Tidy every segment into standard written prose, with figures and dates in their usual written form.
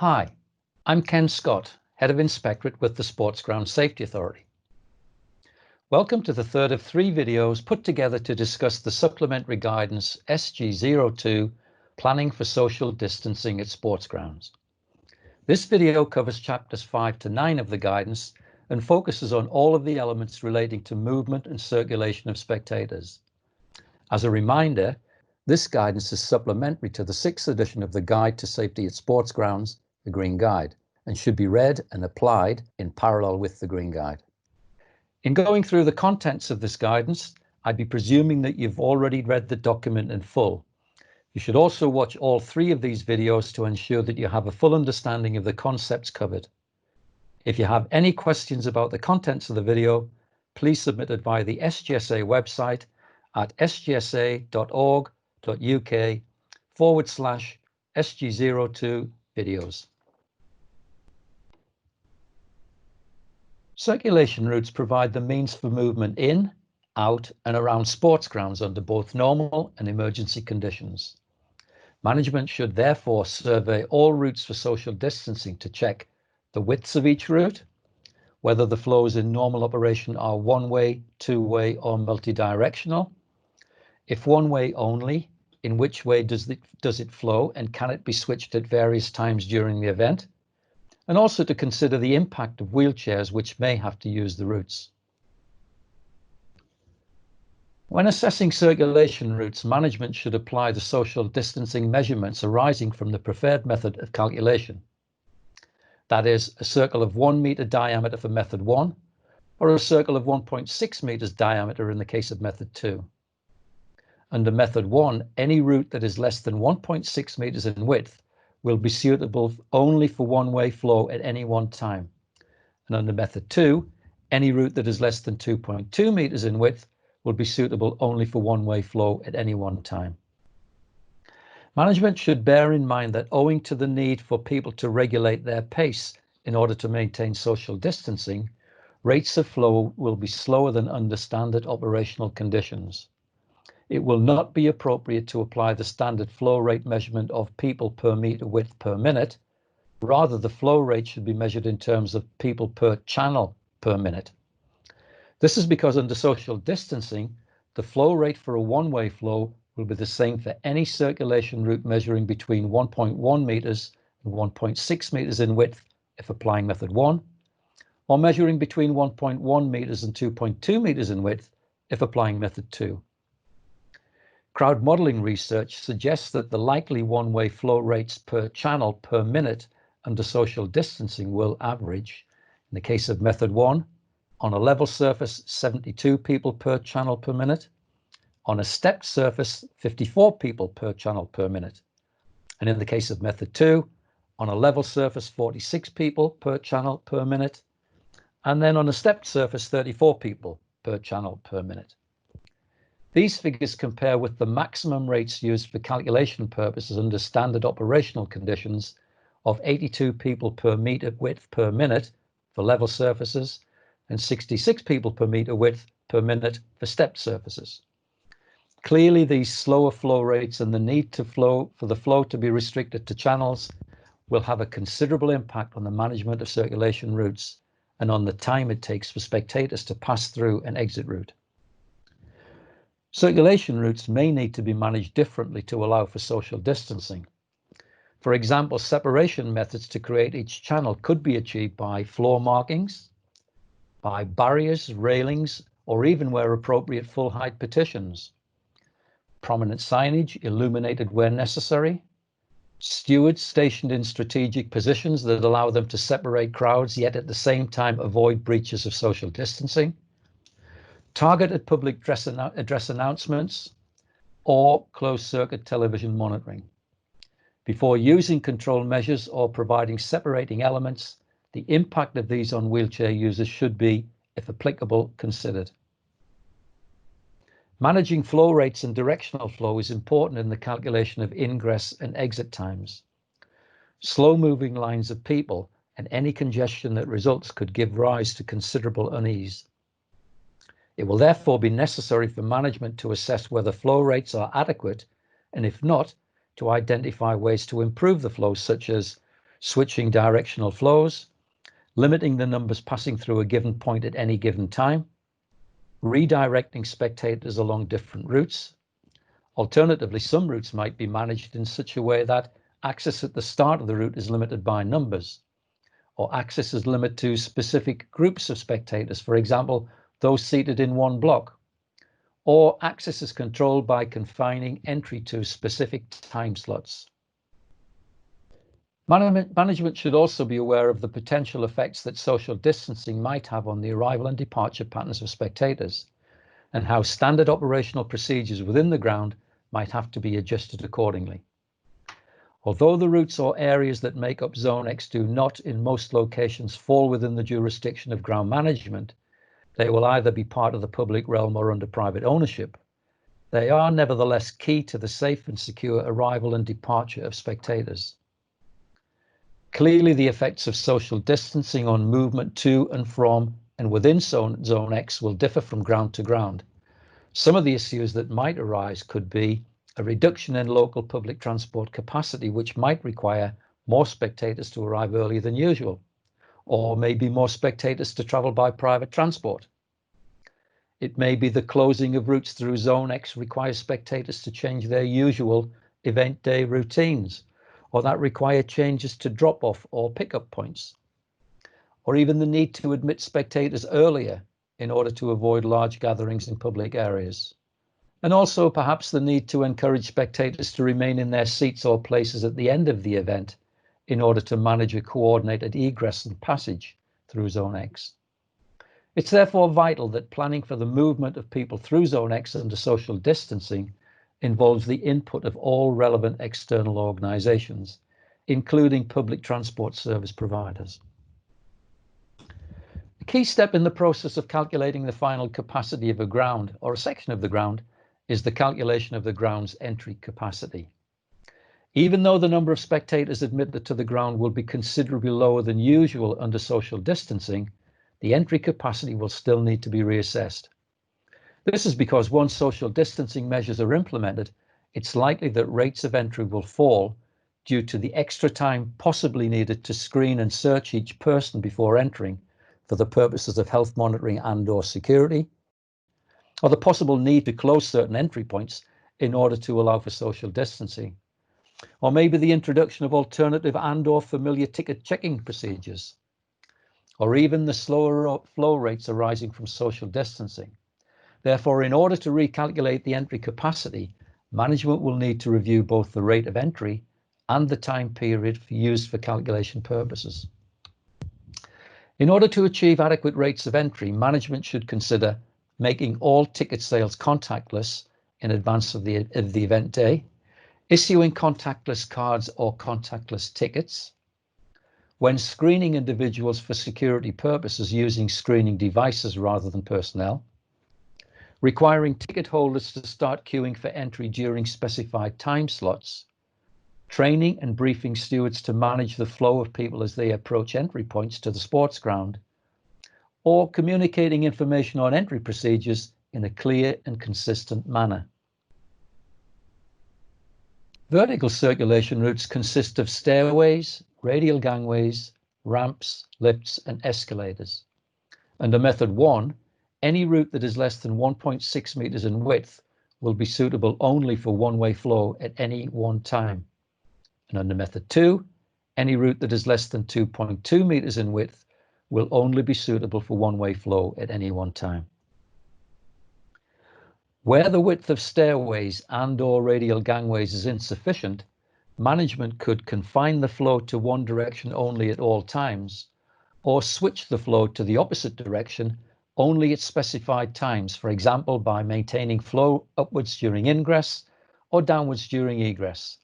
Hi, I'm Ken Scott, Head of Inspectorate with the Sports Ground Safety Authority. Welcome to the third of 3 videos put together to discuss the supplementary guidance SG02 Planning for Social Distancing at Sports Grounds. This video covers chapters 5 to 9 of the guidance and focuses on all of the elements relating to movement and circulation of spectators. As a reminder, this guidance is supplementary to the 6th edition of the Guide to Safety at Sports Grounds, the Green Guide, and should be read and applied in parallel with the Green Guide. In going through the contents of this guidance, I'd be presuming that you've already read the document in full. You should also watch all 3 of these videos to ensure that you have a full understanding of the concepts covered. If you have any questions about the contents of the video, please submit it via the SGSA website at sgsa.org.uk/SG02 videos. Circulation routes provide the means for movement in, out and around sports grounds under both normal and emergency conditions. Management should therefore survey all routes for social distancing to check the widths of each route, whether the flows in normal operation are one-way, two-way or multi-directional. If one-way only, in which way does it flow and can it be switched at various times during the event? And also to consider the impact of wheelchairs which may have to use the routes. When assessing circulation routes, management should apply the social distancing measurements arising from the preferred method of calculation. That is, a circle of 1 meter diameter for method 1, or a circle of 1.6 meters diameter in the case of method 2. Under method 1, any route that is less than 1.6 meters in width will be suitable only for one-way flow at any one time. And under method 2, any route that is less than 2.2 meters in width will be suitable only for one-way flow at any one time. Management should bear in mind that owing to the need for people to regulate their pace in order to maintain social distancing, rates of flow will be slower than under standard operational conditions. It will not be appropriate to apply the standard flow rate measurement of people per meter width per minute. Rather, the flow rate should be measured in terms of people per channel per minute. This is because under social distancing, the flow rate for a one-way flow will be the same for any circulation route measuring between 1.1 meters and 1.6 meters in width if applying method 1, or measuring between 1.1 meters and 2.2 meters in width if applying method 2. Crowd modeling research suggests that the likely one-way flow rates per channel per minute under social distancing will average, in the case of method 1, on a level surface 72 people per channel per minute, on a stepped surface 54 people per channel per minute, and in the case of method 2, on a level surface 46 people per channel per minute, and then on a stepped surface 34 people per channel per minute. These figures compare with the maximum rates used for calculation purposes under standard operational conditions of 82 people per meter width per minute for level surfaces and 66 people per meter width per minute for stepped surfaces. Clearly, these slower flow rates and the need for the flow to be restricted to channels will have a considerable impact on the management of circulation routes and on the time it takes for spectators to pass through an exit route. Circulation routes may need to be managed differently to allow for social distancing. For example, separation methods to create each channel could be achieved by floor markings, by barriers, railings, or even where appropriate full-height partitions, prominent signage illuminated where necessary, stewards stationed in strategic positions that allow them to separate crowds yet at the same time avoid breaches of social distancing, targeted public address announcements, or closed-circuit television monitoring. Before using control measures or providing separating elements, the impact of these on wheelchair users should be, if applicable, considered. Managing flow rates and directional flow is important in the calculation of ingress and exit times. Slow-moving lines of people and any congestion that results could give rise to considerable unease. It will therefore be necessary for management to assess whether flow rates are adequate, and if not, to identify ways to improve the flow, such as switching directional flows, limiting the numbers passing through a given point at any given time, redirecting spectators along different routes. Alternatively, some routes might be managed in such a way that access at the start of the route is limited by numbers, or access is limited to specific groups of spectators, for example, those seated in one block, or access is controlled by confining entry to specific time slots. Management should also be aware of the potential effects that social distancing might have on the arrival and departure patterns of spectators, and how standard operational procedures within the ground might have to be adjusted accordingly. Although the routes or areas that make up Zone X do not, in most locations, fall within the jurisdiction of ground management, they will either be part of the public realm or under private ownership. They are nevertheless key to the safe and secure arrival and departure of spectators. Clearly, the effects of social distancing on movement to and from and within Zone X will differ from ground to ground. Some of the issues that might arise could be a reduction in local public transport capacity, which might require more spectators to arrive earlier than usual, or maybe more spectators to travel by private transport. It may be the closing of routes through Zone X requires spectators to change their usual event day routines, or that require changes to drop-off or pick-up points, or even the need to admit spectators earlier in order to avoid large gatherings in public areas. And also perhaps the need to encourage spectators to remain in their seats or places at the end of the event in order to manage a coordinated egress and passage through Zone X. It's therefore vital that planning for the movement of people through Zone X under social distancing involves the input of all relevant external organisations, including public transport service providers. A key step in the process of calculating the final capacity of a ground or a section of the ground is the calculation of the ground's entry capacity. Even though the number of spectators admitted to the ground will be considerably lower than usual under social distancing, the entry capacity will still need to be reassessed. This is because once social distancing measures are implemented, it's likely that rates of entry will fall due to the extra time possibly needed to screen and search each person before entering for the purposes of health monitoring and/or security, or the possible need to close certain entry points in order to allow for social distancing, or maybe the introduction of alternative and/or familiar ticket checking procedures, or even the slower flow rates arising from social distancing. Therefore, in order to recalculate the entry capacity, management will need to review both the rate of entry and the time period used for calculation purposes. In order to achieve adequate rates of entry, management should consider making all ticket sales contactless in advance of the event day, issuing contactless cards or contactless tickets, when screening individuals for security purposes using screening devices rather than personnel, requiring ticket holders to start queuing for entry during specified time slots, training and briefing stewards to manage the flow of people as they approach entry points to the sports ground, or communicating information on entry procedures in a clear and consistent manner. Vertical circulation routes consist of stairways, radial gangways, ramps, lifts, and escalators. Under Method 1, any route that is less than 1.6 meters in width will be suitable only for one-way flow at any one time. And under Method 2, any route that is less than 2.2 meters in width will only be suitable for one-way flow at any one time. Where the width of stairways and/or radial gangways is insufficient, management could confine the flow to one direction only at all times, or switch the flow to the opposite direction only at specified times, for example, by maintaining flow upwards during ingress or downwards during egress,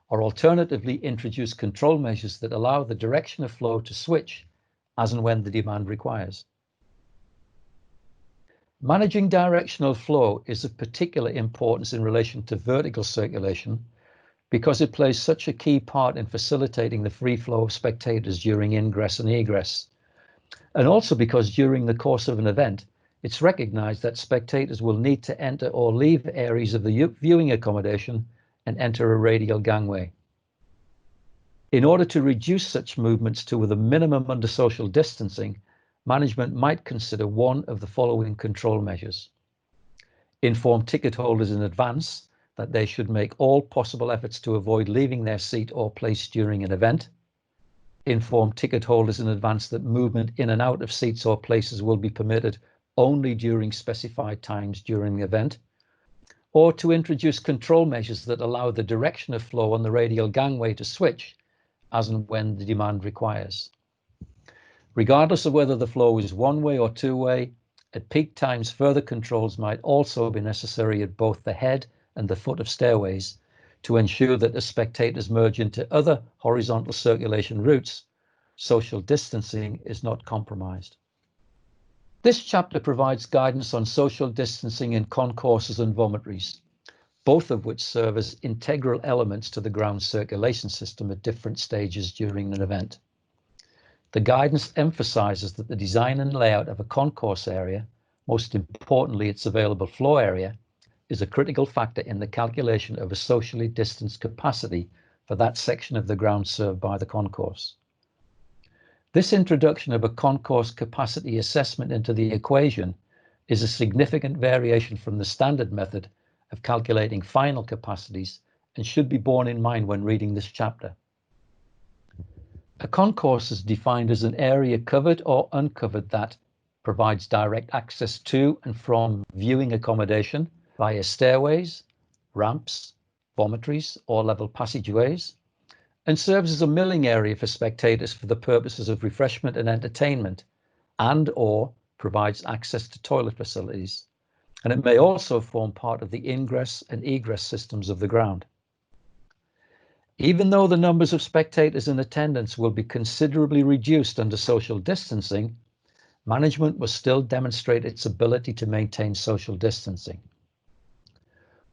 or alternatively introduce control measures that allow the direction of flow to switch as and when the demand requires. Managing directional flow is of particular importance in relation to vertical circulation because it plays such a key part in facilitating the free flow of spectators during ingress and egress. And also because during the course of an event, it's recognized that spectators will need to enter or leave areas of the viewing accommodation and enter a radial gangway. In order to reduce such movements to the minimum under social distancing, management might consider one of the following control measures. Inform ticket holders in advance that they should make all possible efforts to avoid leaving their seat or place during an event. Inform ticket holders in advance that movement in and out of seats or places will be permitted only during specified times during the event. Or to introduce control measures that allow the direction of flow on the radial gangway to switch as and when the demand requires. Regardless of whether the flow is one-way or two-way, at peak times further controls might also be necessary at both the head and the foot of stairways to ensure that as spectators merge into other horizontal circulation routes, social distancing is not compromised. This chapter provides guidance on social distancing in concourses and vomitories, both of which serve as integral elements to the ground circulation system at different stages during an event. The guidance emphasizes that the design and layout of a concourse area, most importantly its available floor area, is a critical factor in the calculation of a socially distanced capacity for that section of the ground served by the concourse. This introduction of a concourse capacity assessment into the equation is a significant variation from the standard method of calculating final capacities and should be borne in mind when reading this chapter. A concourse is defined as an area covered or uncovered that provides direct access to and from viewing accommodation via stairways, ramps, vomitories, or level passageways, and serves as a milling area for spectators for the purposes of refreshment and entertainment, and/or provides access to toilet facilities. And it may also form part of the ingress and egress systems of the ground. Even though the numbers of spectators in attendance will be considerably reduced under social distancing, management must still demonstrate its ability to maintain social distancing.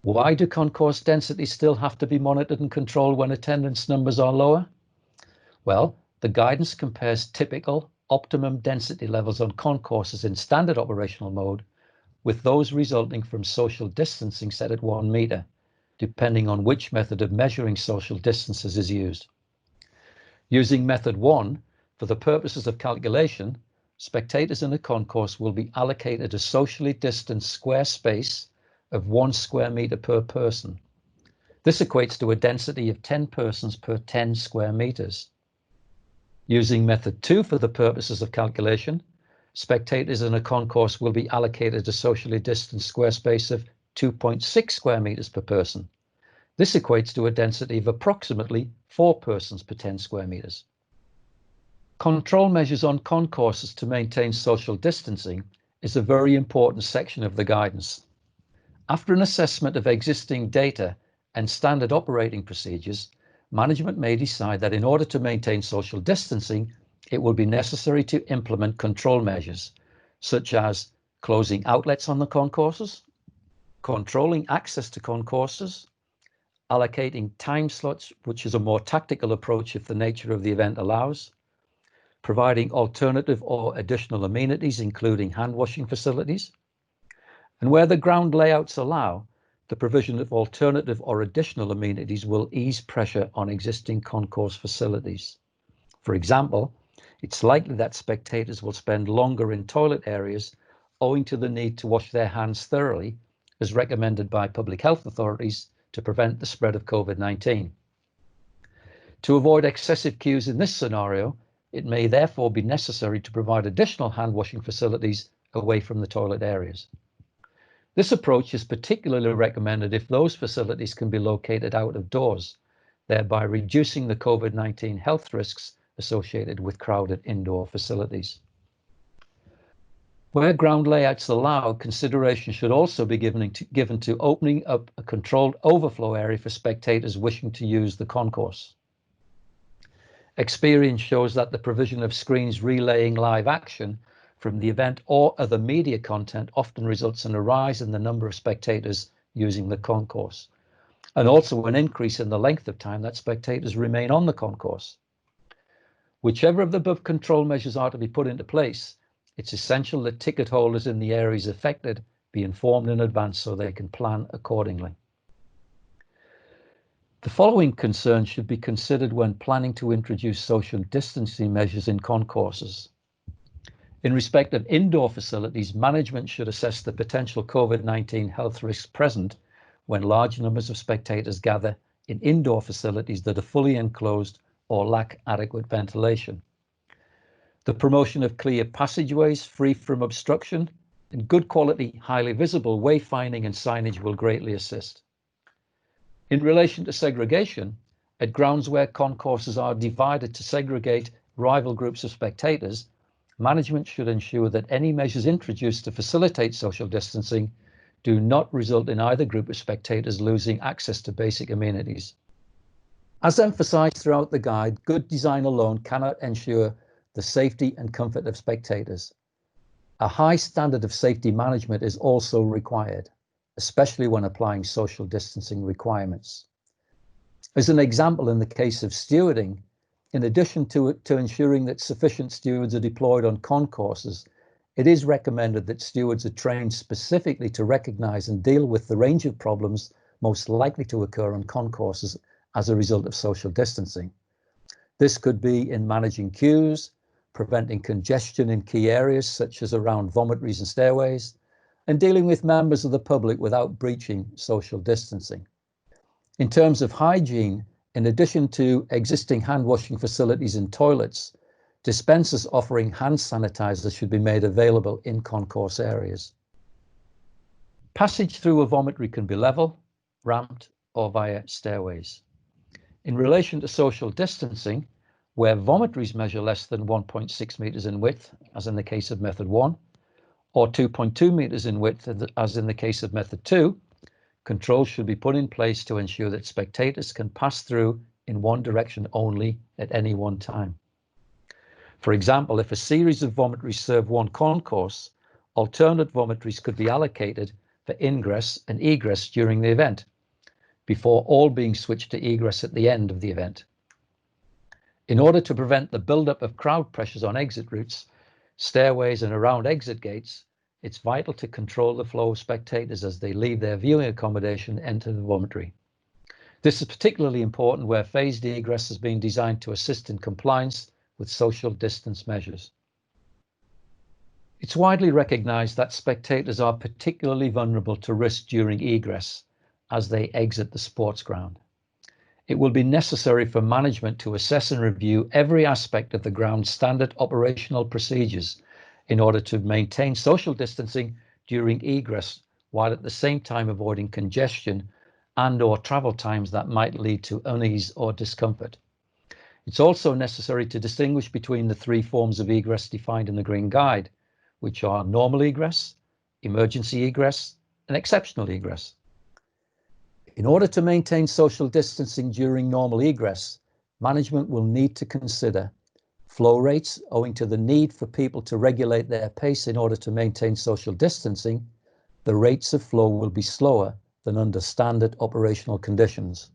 Why do concourse densities still have to be monitored and controlled when attendance numbers are lower? Well, the guidance compares typical optimum density levels on concourses in standard operational mode with those resulting from social distancing set at 1 meter, depending on which method of measuring social distances is used. Using method 1, for the purposes of calculation, spectators in a concourse will be allocated a socially distanced square space of 1 square meter per person. This equates to a density of 10 persons per 10 square meters. Using method 2 for the purposes of calculation, spectators in a concourse will be allocated a socially distanced square space of 2.6 square meters per person. This equates to a density of approximately 4 persons per 10 square meters. Control measures on concourses to maintain social distancing is a very important section of the guidance. After an assessment of existing data and standard operating procedures, management may decide that in order to maintain social distancing, it will be necessary to implement control measures, such as closing outlets on the concourses, controlling access to concourses, allocating time slots, which is a more tactical approach if the nature of the event allows, providing alternative or additional amenities, including hand washing facilities, and where the ground layouts allow, the provision of alternative or additional amenities will ease pressure on existing concourse facilities. For example, it's likely that spectators will spend longer in toilet areas owing to the need to wash their hands thoroughly, as recommended by public health authorities to prevent the spread of COVID-19. To avoid excessive queues in this scenario, it may therefore be necessary to provide additional hand washing facilities away from the toilet areas. This approach is particularly recommended if those facilities can be located out of doors, thereby reducing the COVID-19 health risks associated with crowded indoor facilities. Where ground layouts allow, consideration should also be given to opening up a controlled overflow area for spectators wishing to use the concourse. Experience shows that the provision of screens relaying live action from the event or other media content often results in a rise in the number of spectators using the concourse, and also an increase in the length of time that spectators remain on the concourse. Whichever of the above control measures are to be put into place, it's essential that ticket holders in the areas affected be informed in advance so they can plan accordingly. The following concerns should be considered when planning to introduce social distancing measures in concourses. In respect of indoor facilities, management should assess the potential COVID-19 health risks present when large numbers of spectators gather in indoor facilities that are fully enclosed or lack adequate ventilation. The promotion of clear passageways free from obstruction and good quality, highly visible wayfinding and signage will greatly assist. In relation to segregation, at grounds where concourses are divided to segregate rival groups of spectators, management should ensure that any measures introduced to facilitate social distancing do not result in either group of spectators losing access to basic amenities. As emphasised throughout the guide, good design alone cannot ensure the safety and comfort of spectators. A high standard of safety management is also required, especially when applying social distancing requirements. As an example, in the case of stewarding, in addition to ensuring that sufficient stewards are deployed on concourses, it is recommended that stewards are trained specifically to recognise and deal with the range of problems most likely to occur on concourses as a result of social distancing. This could be in managing queues, preventing congestion in key areas such as around vomitories and stairways, and dealing with members of the public without breaching social distancing. In terms of hygiene, in addition to existing hand washing facilities and toilets, dispensers offering hand sanitizer should be made available in concourse areas. Passage through a vomitory can be level, ramped, or via stairways. In relation to social distancing, where vomitories measure less than 1.6 meters in width, as in the case of method 1, or 2.2 meters in width, as in the case of method 2, controls should be put in place to ensure that spectators can pass through in one direction only at any one time. For example, if a series of vomitories serve one concourse, alternate vomitories could be allocated for ingress and egress during the event, before all being switched to egress at the end of the event. In order to prevent the buildup of crowd pressures on exit routes, stairways and around exit gates, it's vital to control the flow of spectators as they leave their viewing accommodation and enter the vomitory. This is particularly important where phased egress has been designed to assist in compliance with social distance measures. It's widely recognised that spectators are particularly vulnerable to risk during egress as they exit the sports ground. It will be necessary for management to assess and review every aspect of the ground's standard operational procedures in order to maintain social distancing during egress, while at the same time avoiding congestion and/or travel times that might lead to unease or discomfort. It's also necessary to distinguish between the three forms of egress defined in the Green Guide, which are normal egress, emergency egress, and exceptional egress. In order to maintain social distancing during normal egress, management will need to consider flow rates owing to the need for people to regulate their pace in order to maintain social distancing. The rates of flow will be slower than under standard operational conditions.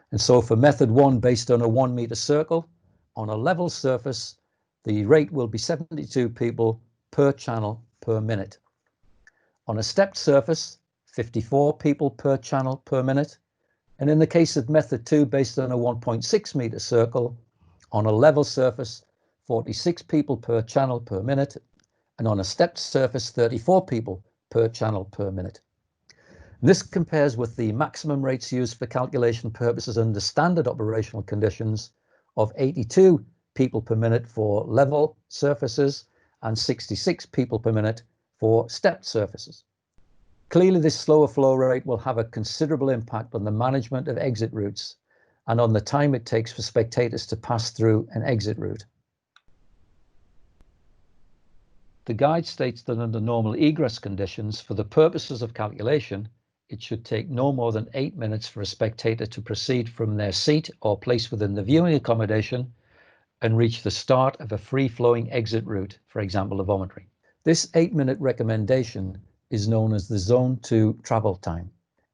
And so for method 1, based on a 1 meter circle, on a level surface, the rate will be 72 people per channel per minute. On a stepped surface, 54 people per channel per minute. And in the case of method 2, based on a 1.6 meter circle, on a level surface, 46 people per channel per minute. And on a stepped surface, 34 people per channel per minute. This compares with the maximum rates used for calculation purposes under standard operational conditions of 82 people per minute for level surfaces and 66 people per minute for stepped surfaces. Clearly, this slower flow rate will have a considerable impact on the management of exit routes and on the time it takes for spectators to pass through an exit route. The guide states that under normal egress conditions, for the purposes of calculation, it should take no more than 8 minutes for a spectator to proceed from their seat or place within the viewing accommodation and reach the start of a free-flowing exit route, for example, a vomitory. This 8-minute recommendation is known as the Zone 2 travel time.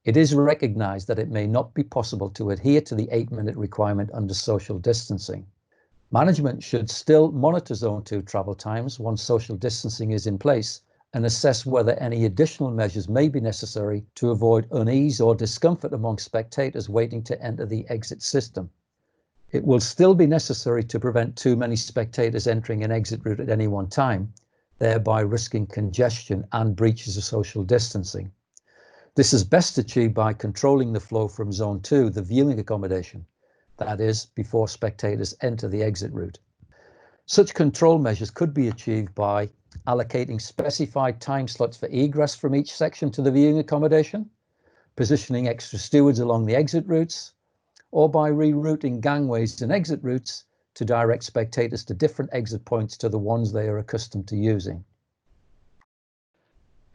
It is recognised that it may not be possible to adhere to the 8-minute requirement under social distancing. Management should still monitor Zone 2 travel times once social distancing is in place and assess whether any additional measures may be necessary to avoid unease or discomfort among spectators waiting to enter the exit system. It will still be necessary to prevent too many spectators entering an exit route at any one time, thereby risking congestion and breaches of social distancing. This is best achieved by controlling the flow from Zone 2, the viewing accommodation, that is, before spectators enter the exit route. Such control measures could be achieved by allocating specified time slots for egress from each section to the viewing accommodation, positioning extra stewards along the exit routes, or by rerouting gangways and exit routes to direct spectators to different exit points to the ones they are accustomed to using.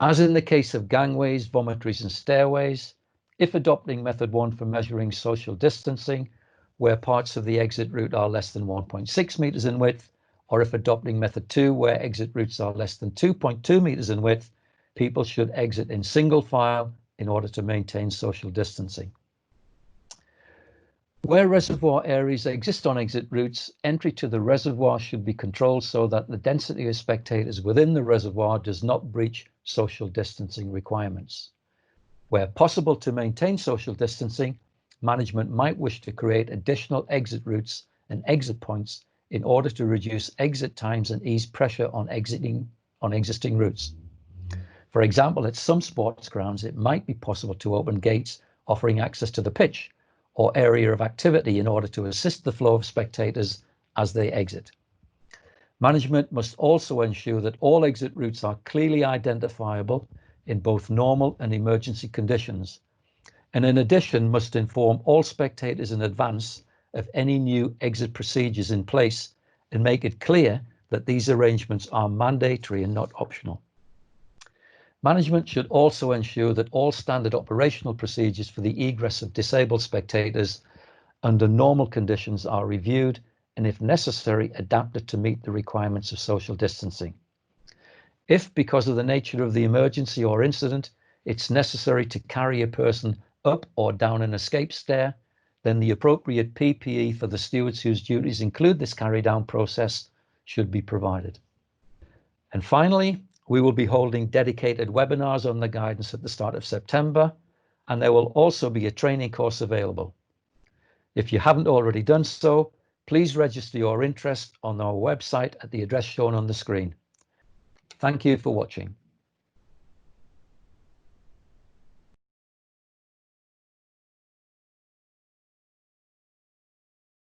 As in the case of gangways, vomitories and stairways, if adopting method 1 for measuring social distancing, where parts of the exit route are less than 1.6 meters in width, or if adopting method 2, where exit routes are less than 2.2 meters in width, people should exit in single file in order to maintain social distancing. Where reservoir areas exist on exit routes, entry to the reservoir should be controlled so that the density of spectators within the reservoir does not breach social distancing requirements. Where possible to maintain social distancing, management might wish to create additional exit routes and exit points in order to reduce exit times and ease pressure on existing routes. For example, at some sports grounds, it might be possible to open gates offering access to the pitch or area of activity in order to assist the flow of spectators as they exit. Management must also ensure that all exit routes are clearly identifiable in both normal and emergency conditions, and in addition must inform all spectators in advance of any new exit procedures in place and make it clear that these arrangements are mandatory and not optional. Management should also ensure that all standard operational procedures for the egress of disabled spectators under normal conditions are reviewed and, if necessary, adapted to meet the requirements of social distancing. If, because of the nature of the emergency or incident, it's necessary to carry a person up or down an escape stair, then the appropriate PPE for the stewards whose duties include this carry-down process should be provided. And finally, we will be holding dedicated webinars on the guidance at the start of September, and there will also be a training course available. If you haven't already done so, please register your interest on our website at the address shown on the screen. Thank you for watching.